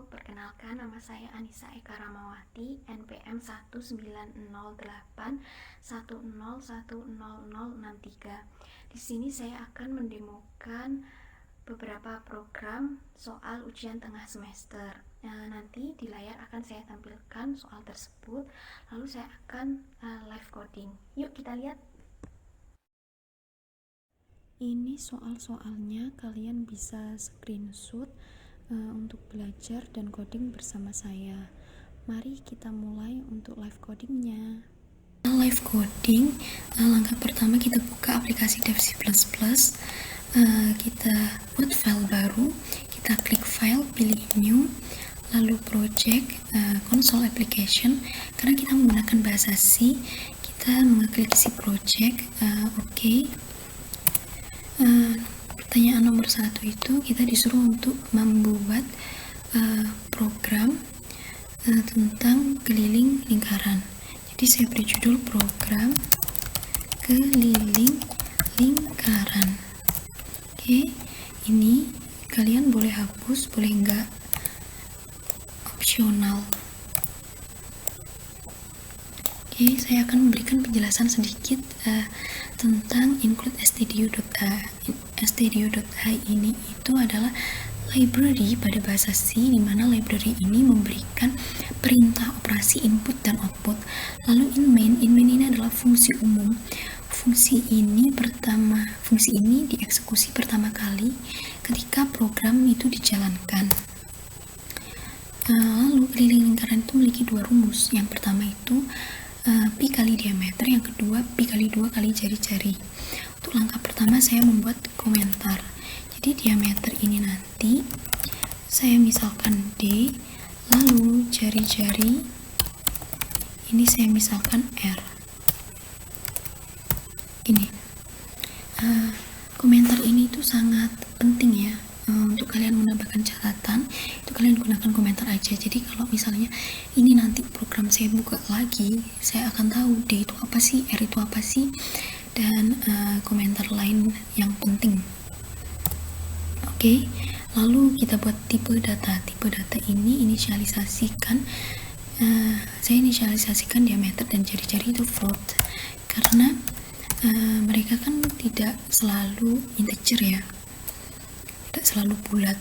perkenalkan nama saya Anissa Eka Ramawati, NPM 190810100063. Di sini saya akan mendemokan beberapa program soal ujian tengah semester. Nanti di layar akan saya tampilkan soal tersebut, lalu saya akan live coding. Yuk kita lihat. Ini soal-soalnya, kalian bisa screenshot untuk belajar dan coding bersama saya. Mari kita mulai untuk live codingnya. Live coding, langkah pertama kita buka aplikasi Dev C++, kita buat file baru, kita klik file, pilih new, lalu project, console application. Karena kita menggunakan bahasa C, kita mengklik isi project, oke. Pertanyaan nomor 1 itu kita disuruh untuk membuat program tentang keliling lingkaran. Jadi saya beri judul program keliling lingkaran. Oke, ini kalian boleh hapus, boleh enggak, opsional. Oke, saya akan memberikan penjelasan sedikit tentang include stdio.i ini itu adalah library pada bahasa C, di mana library ini memberikan perintah operasi input dan output. Lalu in main ini adalah fungsi umum. Fungsi ini dieksekusi pertama kali ketika program itu dijalankan. Lalu keliling lingkaran itu memiliki dua rumus. Yang pertama itu pi kali diameter, yang kedua pi kali 2 kali jari-jari. Untuk langkah pertama saya membuat komentar. Jadi diameter ini nanti saya misalkan D, lalu jari-jari ini saya misalkan R. Ini komentar ini itu sangat penting ya. Untuk kalian menambahkan catatan itu kalian gunakan komentar aja. Jadi kalau misalnya ini nanti program saya buka lagi, saya akan tahu D itu apa sih, R itu apa sih, dan komentar lain yang penting. Oke, lalu kita buat tipe data. Tipe data ini saya inisialisasikan diameter dan jari-jari itu float, karena mereka kan tidak selalu integer ya, tidak selalu bulat.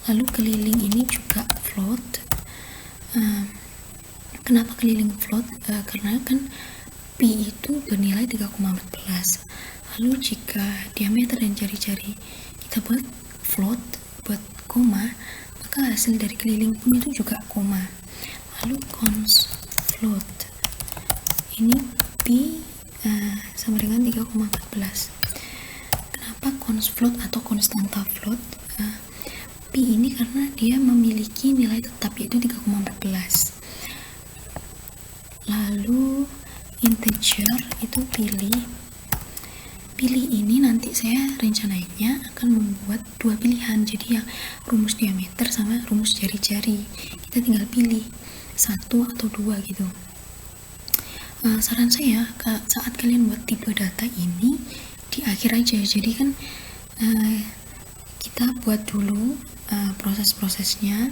Lalu keliling ini juga float. Kenapa keliling float? Karena kan pi itu bernilai 3,14. Lalu jika diameter dan jari-jari kita buat float, buat koma, maka hasil dari keliling pun itu juga koma. Lalu const float ini pi sama dengan 3,14. Kenapa const float atau konstanta float? Pi ini karena dia memiliki nilai tetap yaitu 3,14. Lalu integer itu pilih ini nanti saya rencananya akan membuat dua pilihan, jadi yang rumus diameter sama rumus jari-jari, kita tinggal pilih 1 atau 2 gitu. Saran saya saat kalian buat tipe data ini di akhir aja, jadi kan kita buat dulu proses-prosesnya,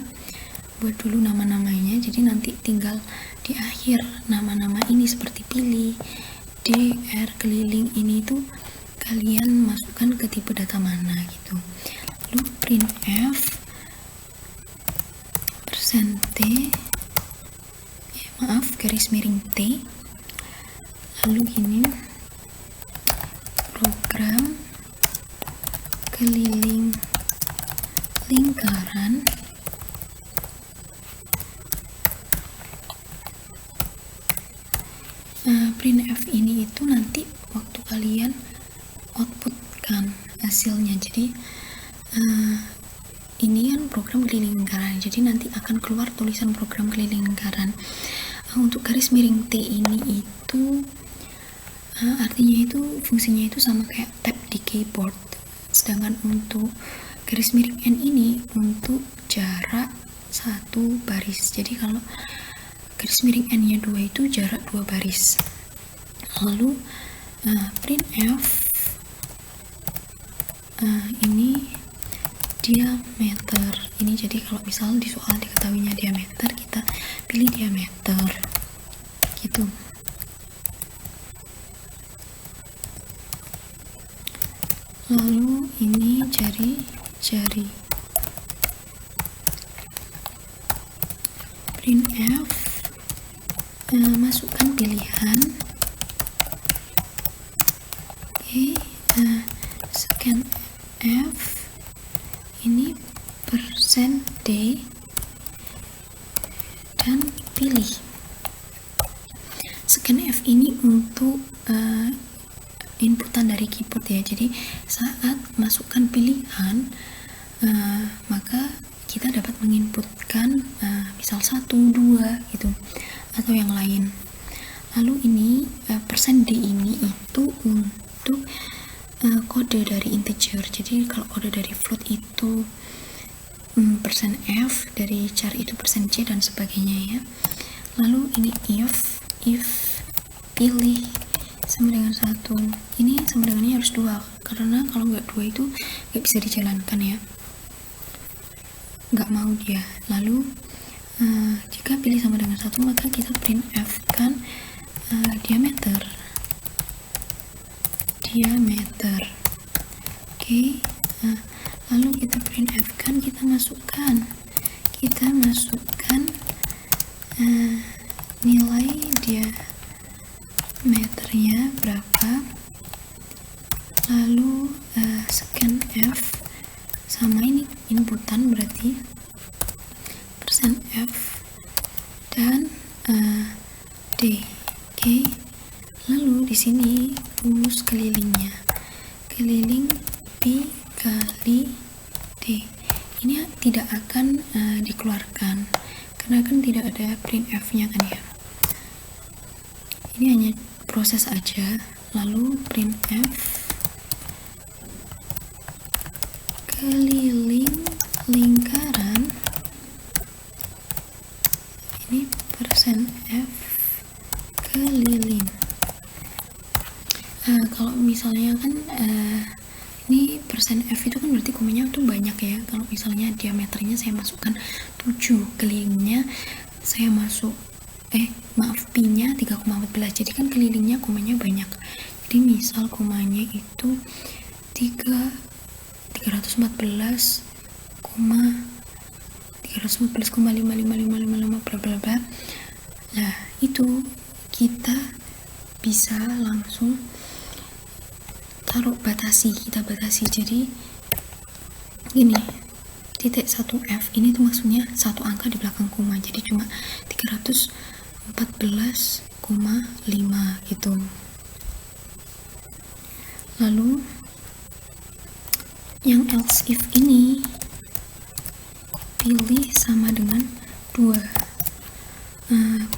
buat dulu nama-namanya, jadi nanti tinggal di akhir nama-nama ini seperti pilih, D, R, keliling ini tuh kalian masukkan ke tipe data mana gitu. Lalu printf %t, garis miring T, lalu gini, program keliling lingkaran printf ini itu nanti waktu kalian outputkan hasilnya. Jadi ini kan program keliling lingkaran, jadi nanti akan keluar tulisan program keliling lingkaran. Untuk garis miring T ini itu artinya itu fungsinya itu sama kayak tab di keyboard, sedangkan untuk garis miring N ini untuk jarak satu baris. Jadi kalau garis miring N nya 2 itu jarak 2 baris. Lalu printf ini diameter Ini jadi kalau misal di soal diketahuinya diameter, kita pilih diameter gitu. Lalu ini jari-jari. Printf, masukkan pilihan. scanf, ini %d dan pilih. Scanf ini untuk inputan dari keyboard ya, jadi saat masukkan pilihan maka kita dapat menginputkan misal 1, 2 gitu atau yang lain. Lalu ini %d ini itu untuk kode dari integer, jadi kalau kode dari float itu %f, dari char itu %c dan sebagainya ya. Lalu ini if pilih sama dengan 1, ini sama dengannya harus 2 karena kalau nggak 2 itu nggak bisa dijalankan ya, nggak mau dia. Lalu jika pilih sama dengan 1 maka kita printf kan diameter. Oke. Lalu kita printf kan, kita masukkan nilai diameternya berapa. Lalu scanf sama ini inputan berarti %f dan d. Oke. Lalu di sini rumus kelilingnya, keliling pi kali d. Ini tidak akan dikeluarkan karena kan tidak ada printf-nya kan ya. Ini hanya proses aja. Lalu printf keliling lingkaran, ini %f keliling. Kalau misalnya kan ini %f itu kan berarti komanya tuh banyak ya. Kalau misalnya diameternya saya masukkan 7, kelilingnya saya masuk pi-nya 3,14, jadi kan kelilingnya komanya banyak. Jadi misal komanya itu 314,55555 bla bla bla. Nah, itu kita bisa langsung taruh kita batasi. Jadi gini, titik 1f ini tuh maksudnya satu angka di belakang koma, jadi cuma 314,5 gitu. Lalu yang else if ini pilih sama dengan 2.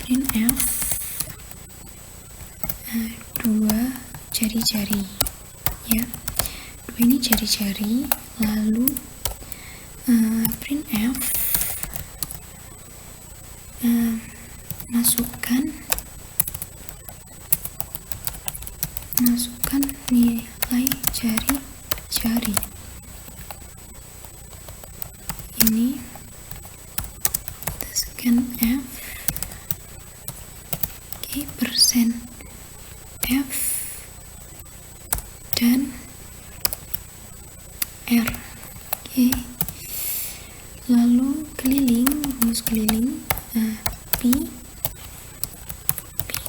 Printf 2 jari-jari ya, 2 ini jari-jari. Lalu printf masukkan nilai jari-jari. Ini kita scanf, %f dan r. Lalu keliling, rumus keliling pi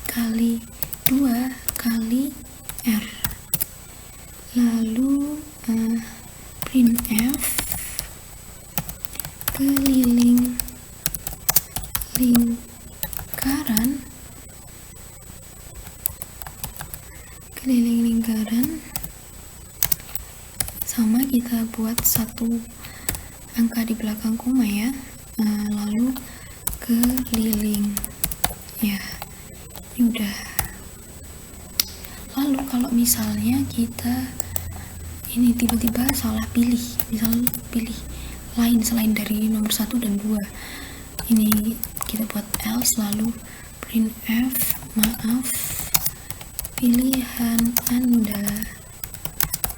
kali 2 kali r. Lalu printf keliling lingkaran sama kita buat satu angka di belakang koma ya. Lalu keliling ya, ini udah. Lalu kalau misalnya kita ini tiba-tiba salah pilih, misal pilih lain selain dari nomor 1 dan 2, ini kita buat else. Lalu printf maaf, pilihan Anda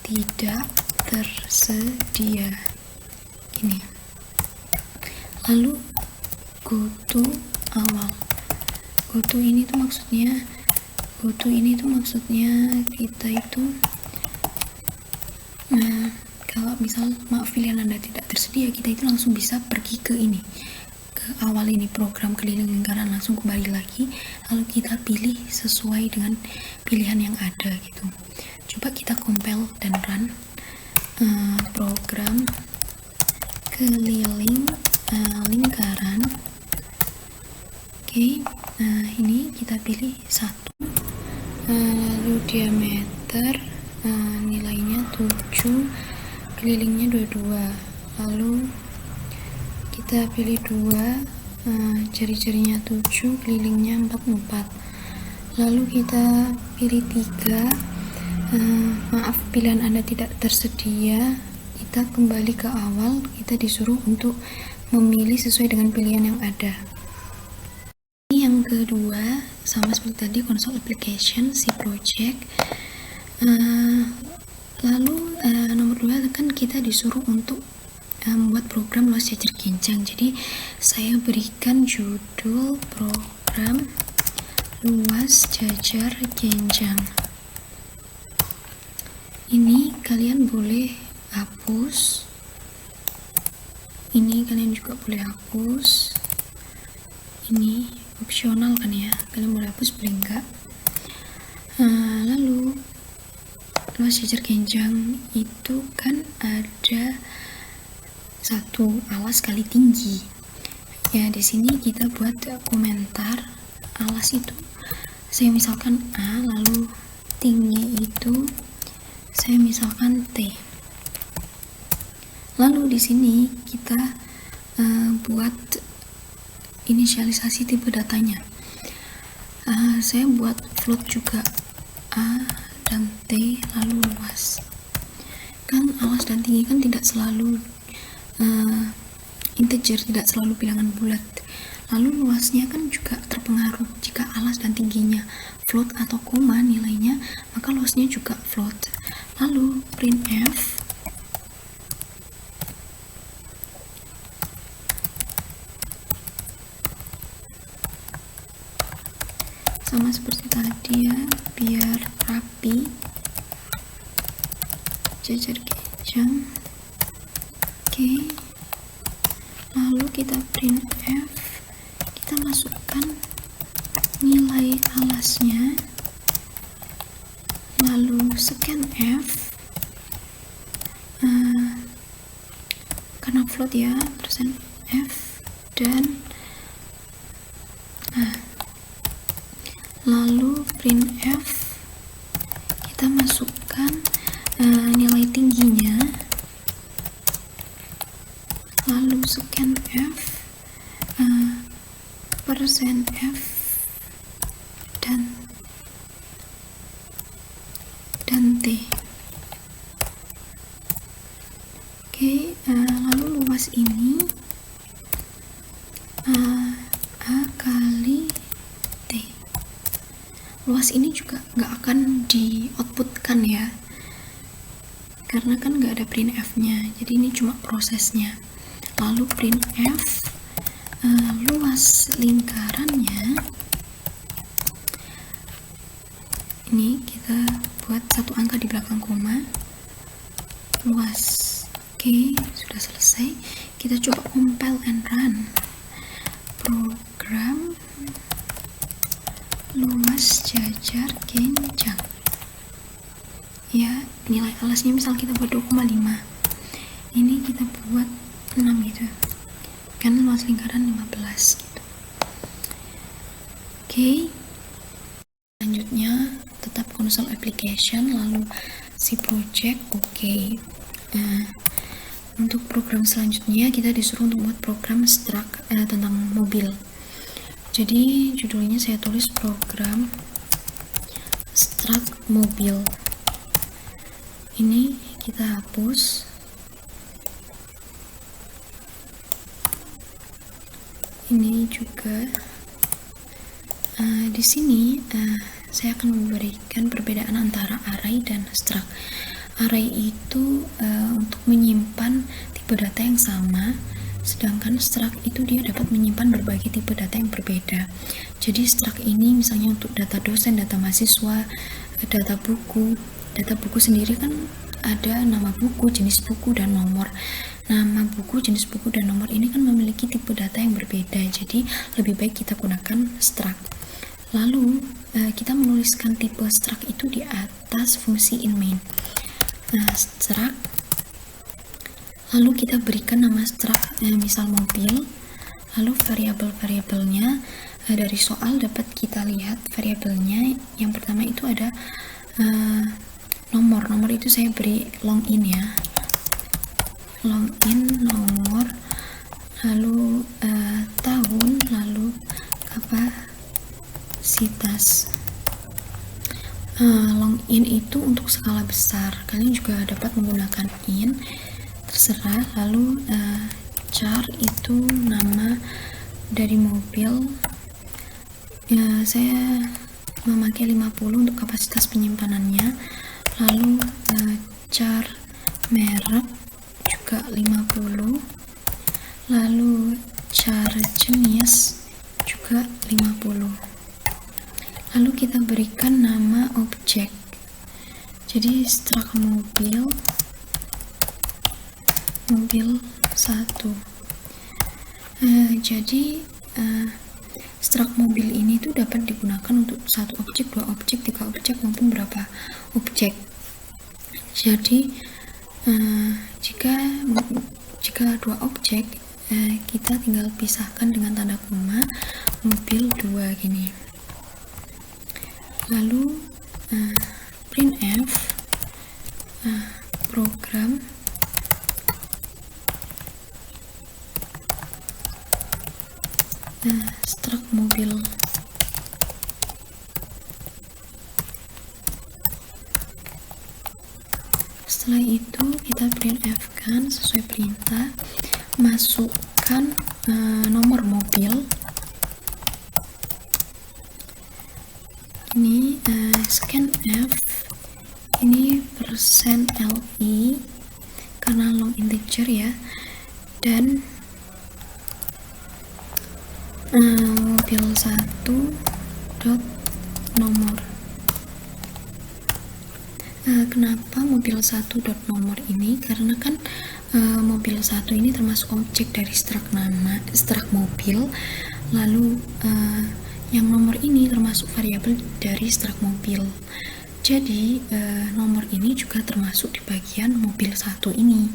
tidak tersedia. Ini Lalu go to awal. Go to ini tuh maksudnya kita itu kalau misal pilihan Anda tidak tersedia, kita itu langsung bisa pergi ke ini, ke awal ini, program keliling lingkaran, langsung kembali lagi, lalu kita pilih sesuai dengan pilihan yang ada gitu. Coba kita compile dan run program keliling lingkaran. Oke, ini kita pilih 1, lalu diameter nilainya 7, kelilingnya 22, lalu kita pilih 2, jari-jarinya 7, kelilingnya 44, lalu kita pilih 3, maaf pilihan Anda tidak tersedia, kita kembali ke awal, kita disuruh untuk memilih sesuai dengan pilihan yang ada. Yang kedua sama seperti tadi, console application, si project. Lalu nomor 2 kan kita disuruh untuk membuat program luas jajar genjang. Jadi saya berikan judul program luas jajar genjang. Ini kalian boleh hapus, ini kalian juga boleh hapus, ini opsional kan ya, kalian boleh hapus boleh enggak. Lalu luas jajar genjang itu kan ada 1 alas kali tinggi ya. Di sini kita buat komentar alas itu, saya misalkan A, lalu tinggi itu saya misalkan T. Lalu di sini kita buat inisialisasi tipe datanya. Saya buat float juga, A dan T, lalu luas. Kan alas dan tinggi kan tidak selalu integer, tidak selalu bilangan bulat. Lalu luasnya kan juga terpengaruh. Jika alas dan tingginya float atau koma nilainya, maka luasnya juga float. Lalu printf sama seperti tadi ya, biar rapi, jajar genjang. Oke, lalu kita printf, kita masukkan nilai alasnya, lalu scanf, karena float ya, %f, dan lalu printf, kita masukkan nilai tingginya, lalu scanf, %f, dan T. Oke, lalu luas ini A kali T. Luas ini juga nggak akan di outputkan ya, karena kan nggak ada printf nya, jadi ini cuma prosesnya. Lalu printf luas lingkarannya, ini kita buat 1 angka di belakang koma, luas. Oke, sudah selesai. Kita coba compile and run program luas jajar genjang ya. Nilai alasnya misal kita buat 2,5, ini kita buat 6 gitu kan, luas lingkaran 15 gitu. Oke, selanjutnya tetap console application, lalu si project. Oke, untuk program selanjutnya kita disuruh untuk buat program struct tentang mobil. Jadi judulnya saya tulis program struct mobil. Ini kita hapus. Ini juga di sini saya akan memberikan perbedaan antara array dan struct. Array itu untuk menyimpan tipe data yang sama. Sedangkan struct itu dia dapat menyimpan berbagai tipe data yang berbeda. Jadi struct ini misalnya untuk data dosen, data mahasiswa, data buku. Data buku sendiri kan ada nama buku, jenis buku, dan nomor. Nama buku, jenis buku, dan nomor ini kan memiliki tipe data yang berbeda, jadi lebih baik kita gunakan struct. Lalu kita menuliskan tipe struct itu di atas fungsi in main. Struct, lalu kita berikan nama struct misal mobil, lalu variabel-variabelnya dari soal dapat kita lihat variabelnya. Yang pertama itu ada nomor itu saya beri login ya, login nomor, lalu tahun, lalu kapasitas. Login itu untuk skala besar, kalian juga dapat menggunakan in, terserah. Lalu char itu nama dari mobil, saya memakai 50 untuk kapasitas penyimpanannya. Lalu char merek juga 50, lalu char jenis juga 50. Lalu kita berikan nama objek, jadi struct mobil 1. Jadi struct mobil ini tuh dapat digunakan untuk 1 objek, 2 objek, 3 objek, maupun berapa objek. Jadi jika 2 objek, kita tinggal pisahkan dengan tanda koma mobil 2 gini. Lalu printf program struct mobil. Setelah itu kita printf kan sesuai perintah, masukkan nomor mobil ini, scanf ini %li karena long integer ya, dan mobil 1 dot nomor. Kenapa mobil 1 dot nomor ini? Karena kan mobil 1 ini termasuk objek dari struct nama, struct mobil. Lalu yang nomor ini termasuk variabel dari struct mobil. Jadi nomor ini juga termasuk di bagian mobil 1 ini.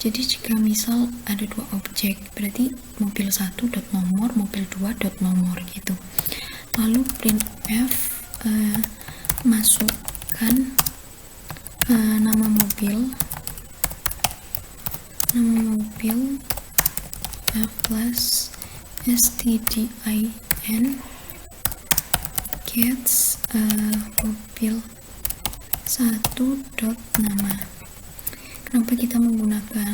Jadi jika misal ada 2 objek, berarti mobil 1 dot nomor, mobil 2 dot nomor gitu. Lalu printf masukkan nama mobil plus stdin gets mobil 1 dot nama. Kenapa kita menggunakan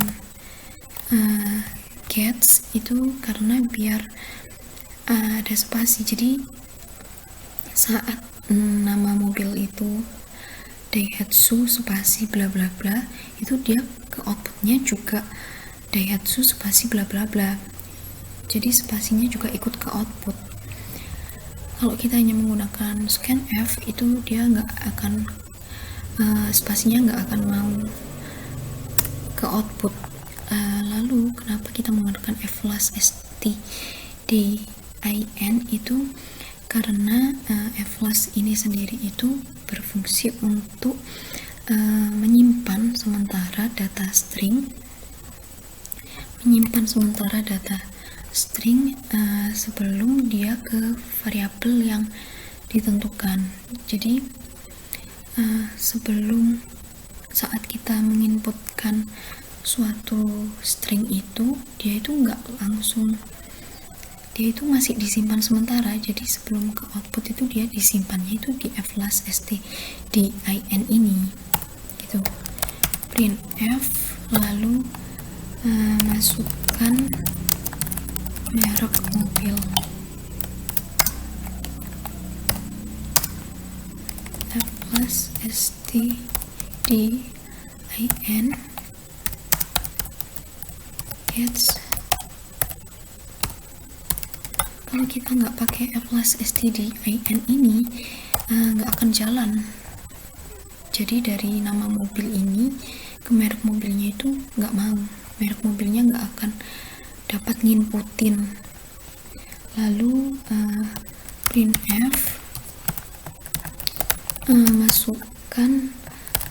gets itu? Karena biar ada spasi, jadi saat nama mobil itu Daihatsu spasi bla bla bla, itu dia ke outputnya juga Daihatsu spasi bla bla bla, jadi spasinya juga ikut ke output. Kalau kita hanya menggunakan scanf itu dia nggak akan spasinya nggak akan mau ke output. Lalu kenapa kita menggunakan stdin itu? Karena flash ini sendiri itu berfungsi untuk menyimpan sementara data string, sebelum dia ke variabel yang ditentukan. Jadi sebelum saat kita menginputkan suatu string itu, dia itu nggak langsung, dia itu masih disimpan sementara. Jadi sebelum ke output itu dia disimpannya itu di flash stdin ini gitu. Printf lalu masukkan merek mobil flash stdin gets. Kalau kita nggak pakai flash stdin ini nggak akan jalan. Jadi dari nama mobil ini ke merek mobilnya itu nggak mau, merek mobilnya nggak akan dapat nginputin. Lalu printf masukkan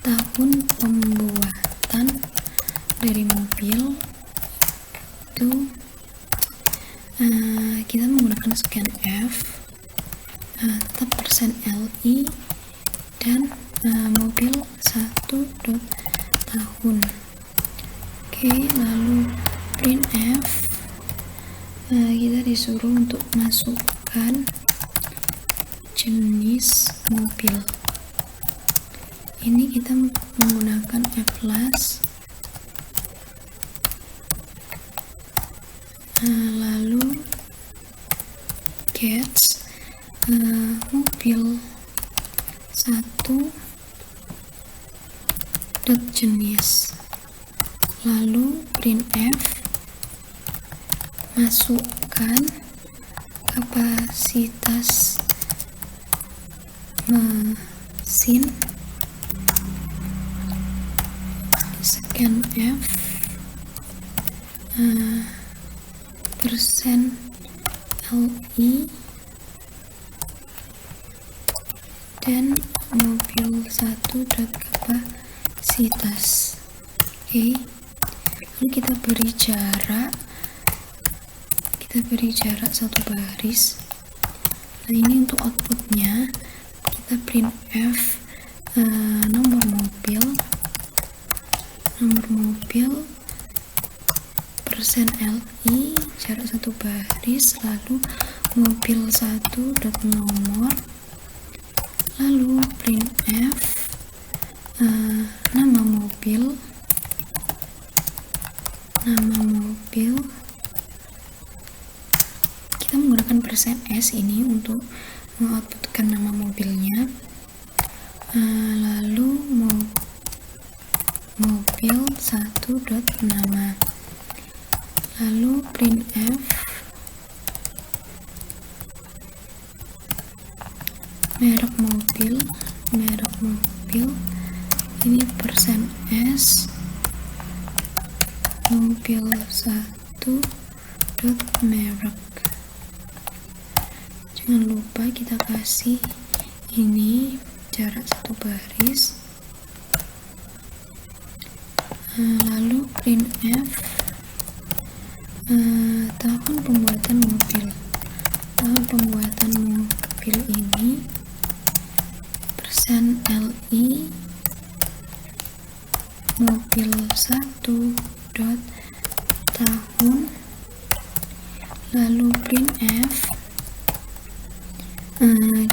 tahun pembuatan dari mobil itu, kita menggunakan scanf, tetap %li dan mobil 1 tahun. Oke, lalu printf kita disuruh untuk masukkan jenis mobil. Ini kita menggunakan flash, lalu gets mobil 1 jenis, lalu printf masukkan kapasitas mesin, scanf %li dan mobil 1 kapasitas. Oke, lalu kita beri jarak 1 baris. Nah, ini untuk outputnya kita printf nomor mobil %li jarak 1 baris, lalu mobil 1 nomor, lalu printf nama mobil kita menggunakan %s ini untuk mengoutputkan nama mobilnya, lalu mobil 1 nama, lalu printf merek mobil ini %s mobil 1 merek. Jangan lupa kita kasih ini jarak 1 baris, lalu printf tahun pembuatan mobil ini %li mobil 1 tahun, lalu printf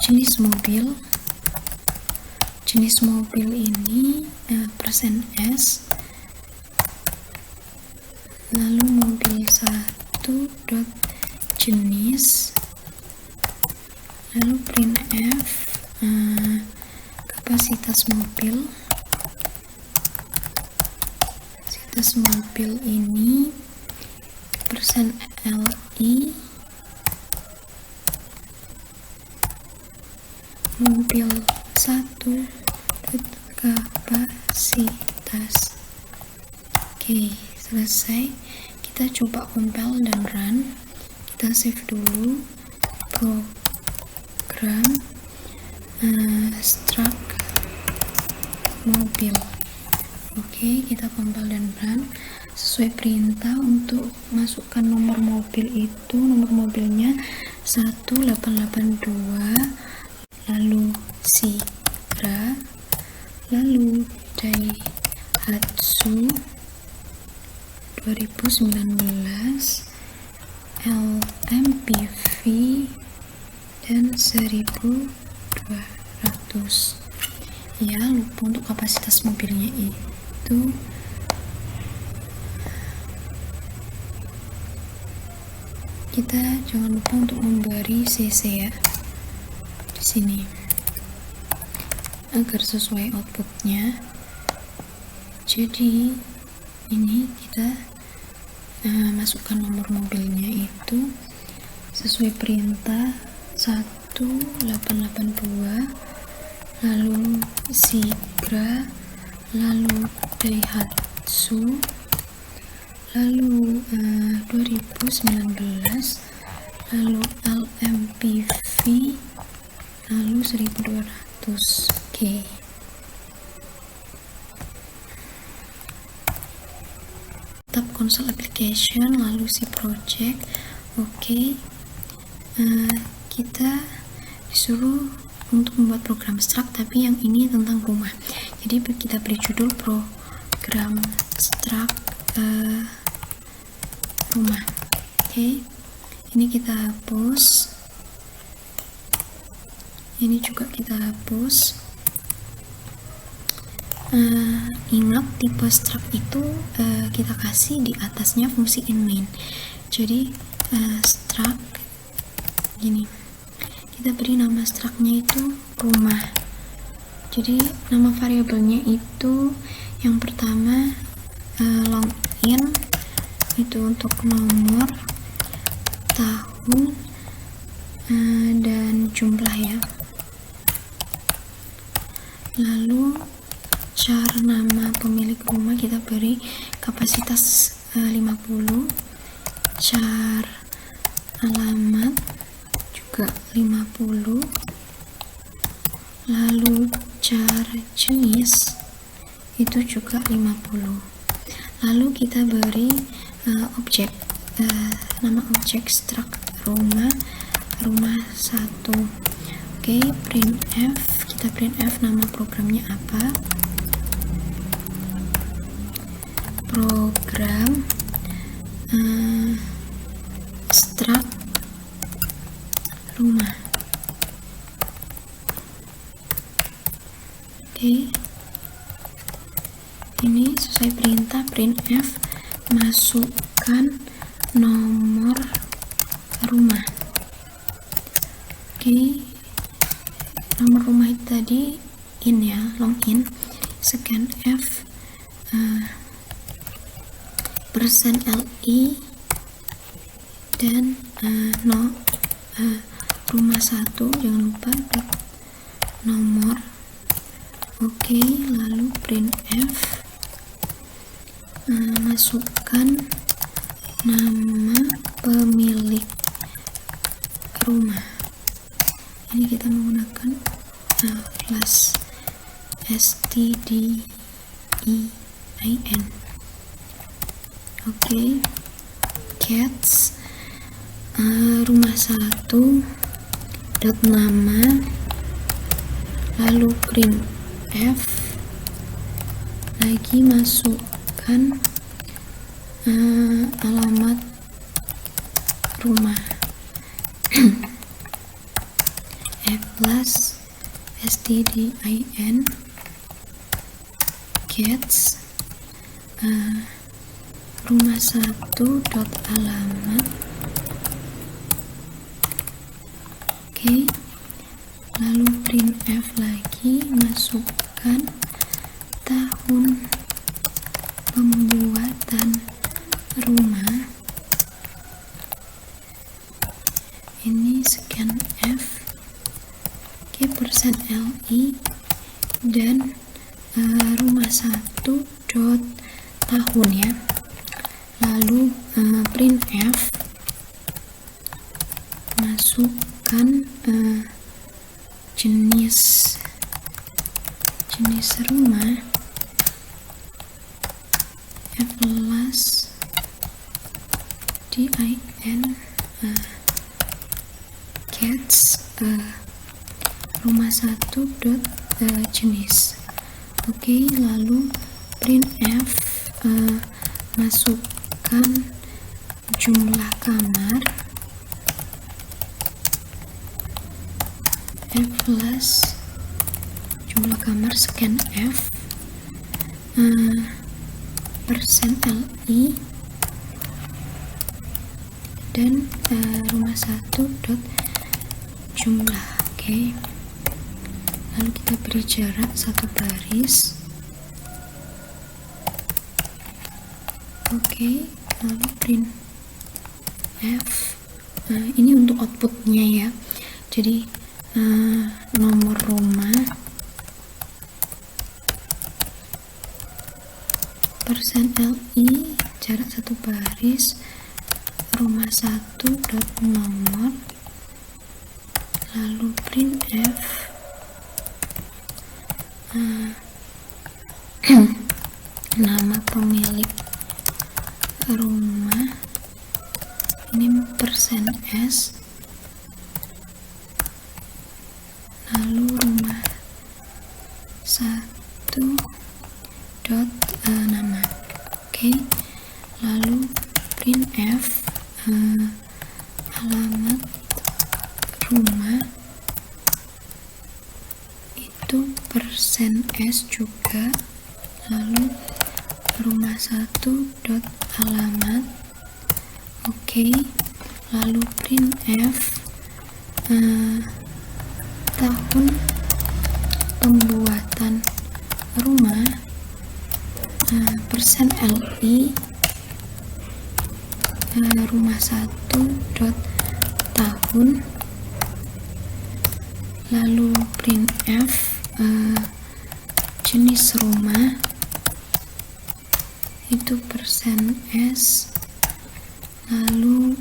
jenis mobil ini %s, lalu mobil 1 jenis, lalu printf kapasitas mobil ini %li mobil 1 kapasitas. Oke, selesai. Kita coba compile dan run. Kita save dulu program struct mobil. Oke, kita compile dan run. Sesuai perintah untuk masukkan nomor mobil itu, nomor mobilnya 1882, lalu Sigra, lalu Daihatsu 2019, LMPV dan 1200. Ya, lupa untuk kapasitas mobilnya itu kita jangan lupa untuk memberi cc ya di sini agar sesuai outputnya. Jadi ini kita masukkan nomor mobilnya itu sesuai perintah 1882, lalu Sigra, lalu Daihatsu, lalu 2019, lalu LMPV, lalu 1200K. Tab konsol application, lalu si project. Oke. Kita disuruh untuk membuat program struct, tapi yang ini tentang rumah. Jadi kita beri judul program struct rumah. Oke. Ini kita hapus. Ini juga kita hapus. Ingat tipe struct itu kita kasih di atasnya fungsi in main. Jadi struct gini, kita beri nama structnya itu rumah. Jadi nama variabelnya itu yang pertama login, itu untuk nomor, tahun, dan jumlah ya. Lalu char nama pemilik rumah kita beri kapasitas 50, char alamat juga 50, lalu char jenis itu juga 50. Lalu kita beri objek, nama objek struct rumah 1. Oke, printf, kita printf nama programnya apa, program struct rumah. Oke, ini sesuai perintah printf masukkan nomor rumah. Oke, nomor rumah itu tadi in ya, login, scanf %li dan rumah 1, jangan lupa nomor. Oke, lalu printf masukkan nama pemilik rumah. Ini kita menggunakan flash stdin. Oke, cats rumah 1 dot nama, lalu printf lagi masukkan alamat rumah plus stdin cats rumah 1 dot alamat. Oke, lalu printf lagi masukkan tahun pembuatan rumah. Ini scanf. Oke, %li dan rumah 1 dot tahun ya. Lalu printf masukkan jenis rumah plus din cats rumah 1 dot jenis. Oke, lalu printf masukkan jumlah kamar plus jumlah kamar scanf %li dan rumah 1 dot jumlah. Oke, lalu kita beri jarak 1 baris. Oke, lalu print F. Ini untuk outputnya ya, jadi nomor rumah %LI jarak 1 baris rumah 1 dot nomor, lalu print F nama pemilik rumah ini %S, lalu rumah 1 dot nama. Oke, lalu print F alamat rumah itu %S juga, lalu rumah 1 dot alamat. Oke, lalu print F tahun pembuatan rumah %LI rumah 1 dot tahun, lalu print F jenis rumah itu %S, lalu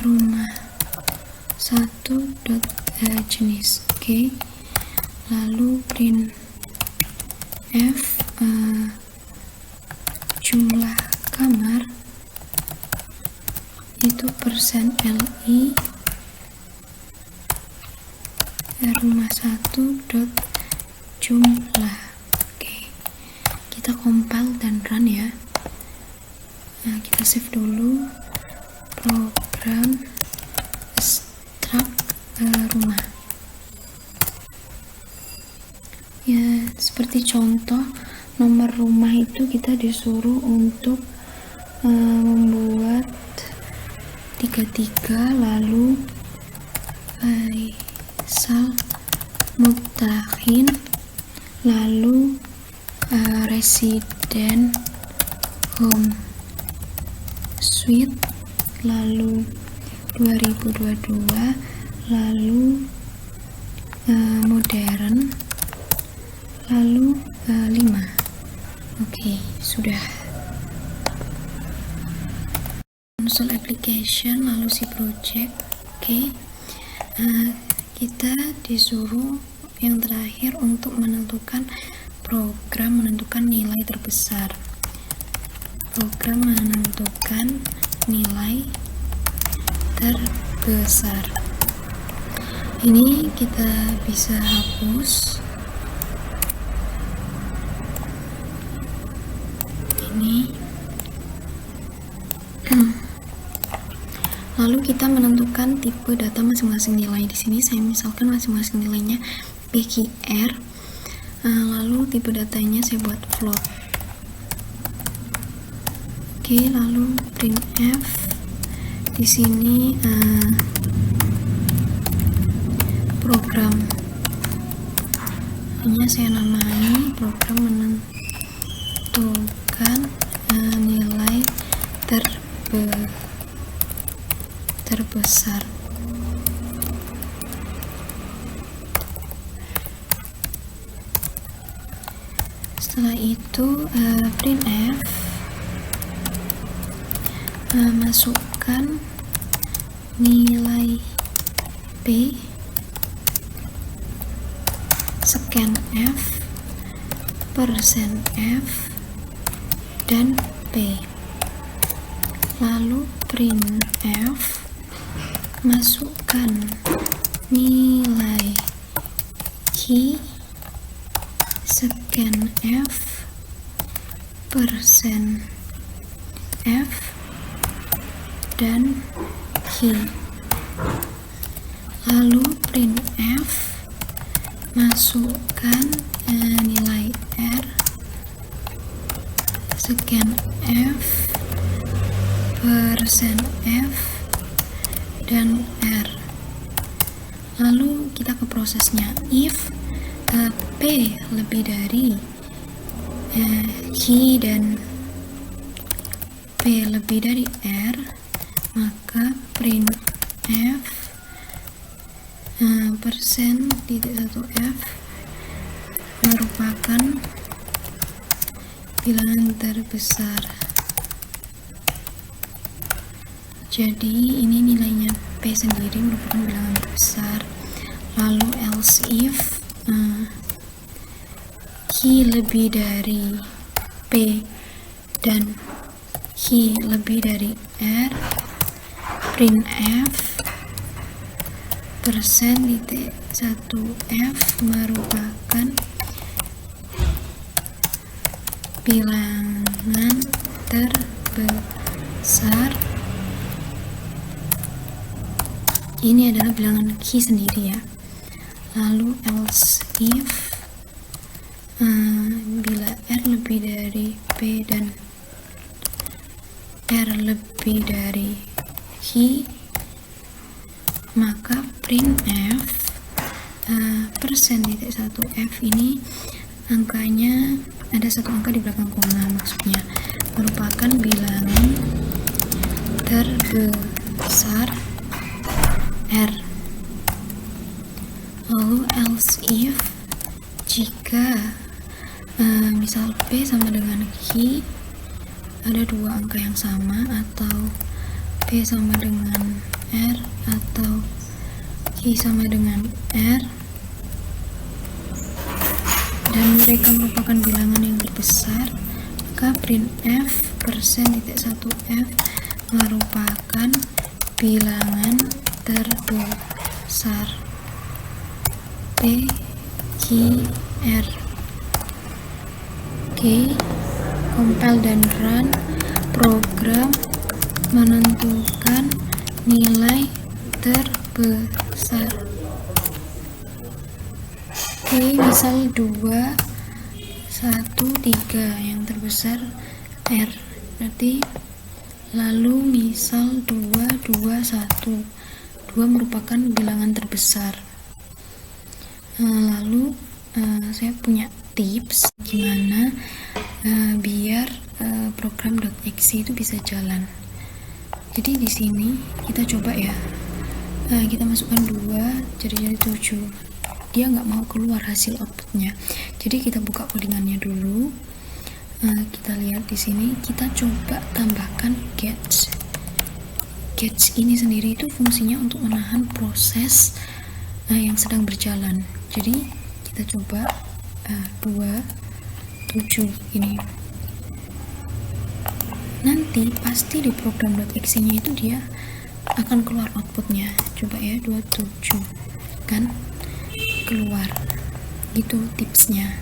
rumah 1 dot jenis. Oke, lalu print F jumlah kamar itu %LI rumah 1 dot jumlah. Oke, kita compile dan run ya. Nah, kita save dulu program struct rumah ya. Seperti contoh, nomor rumah itu kita disuruh untuk membuat 33, lalu Faisal Mutahin, lalu resident home suite, lalu 2022, lalu modern, lalu 5. Oke, sudah. Install application, lalu si project. Oke, kita disuruh yang terakhir untuk menentukan program menentukan nilai terbesar. Program menentukan nilai terbesar. Ini kita bisa hapus. Ini. Lalu kita menentukan tipe data masing-masing nilai. Di sini saya misalkan masing-masing nilainya PQR. Lalu tipe datanya saya buat float. Oke, lalu printf. Di sini program. Ini saya namai program menentukan nilai terbesar. Setelah itu printf masukkan nilai P, scanf, %f, dan P. Lalu printf masukkan nilai Q, scanf, %f, dan Q. Lalu printf masukkan nilai R, scanf, %f, dan R. Lalu kita ke prosesnya. If P lebih dari Q dan P lebih dari R, maka printf persen titik 1f merupakan bilangan terbesar. Jadi ini nilainya P sendiri merupakan bilangan terbesar. Lalu else if Q lebih dari P dan Q lebih dari R, printf persen titik 1f merupakan bilangan terbesar. Ini adalah bilangan Q sendiri ya. Lalu else if bila R lebih dari P dan R lebih dari Q, maka printf persen titik 1f ini angkanya ada satu angka di belakang koma, maksudnya merupakan bilangan terbesar R. Lalu else if jika misal P sama dengan Q ada dua angka yang sama, atau P sama dengan R atau Q sama dengan R, dan mereka merupakan bilangan yang terbesar, maka printf persen titik 1f merupakan bilangan terbesar P Q R. Oke, compile dan run program menentukan nilai terbesar. Oke, misal 2 1 3 yang terbesar R, berarti lalu misal 2 2 1, 2 merupakan bilangan terbesar. Lalu saya punya tips gimana biar program .exe itu bisa jalan. Jadi di sini kita coba ya, kita masukkan 2 jadi 7, dia nggak mau keluar hasil outputnya. Jadi kita buka codingannya dulu, kita lihat di sini, kita coba tambahkan get. Get ini sendiri itu fungsinya untuk menahan proses yang sedang berjalan. Jadi kita coba 2 7 ini, nanti pasti di program .exe nya itu dia akan keluar outputnya. Coba ya, 27 kan keluar, gitu tipsnya.